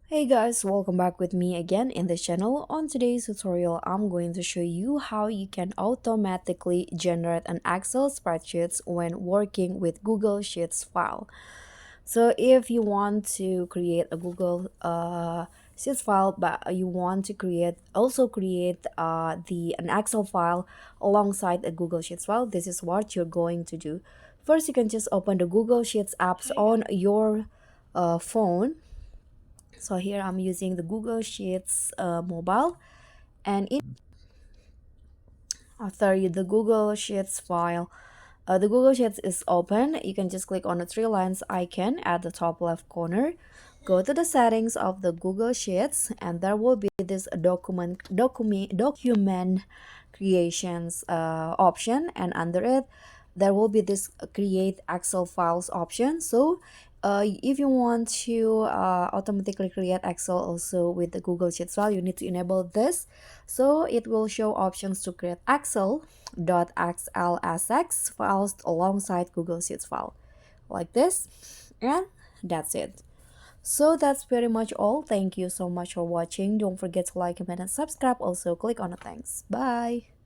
Hey guys, welcome back with me again in the channel. On today's tutorial, I'm going to show you how you can automatically generate an Excel spreadsheet when working with Google Sheets file. So if you want to create a Google Sheets file, but you want to create the an Excel file alongside a Google Sheets file, this is what you're going to do. First, you can just open the Google Sheets apps on your phone. So here I'm using the Google Sheets mobile, and after the Google Sheets file, the Google Sheets is open. You can just click on the three lines icon at the top left corner. Go to the settings of the Google Sheets, and there will be this document creations option, and under it there will be this create Excel files option. So if you want to automatically create Excel also with the Google Sheets file, you need to enable this. So it will show options to create Excel.xlsx files alongside Google Sheets file like this, and that's it. So that's pretty much all. Thank you so much for watching. Don't forget to like, comment, and subscribe. Also click on the thanks. Bye.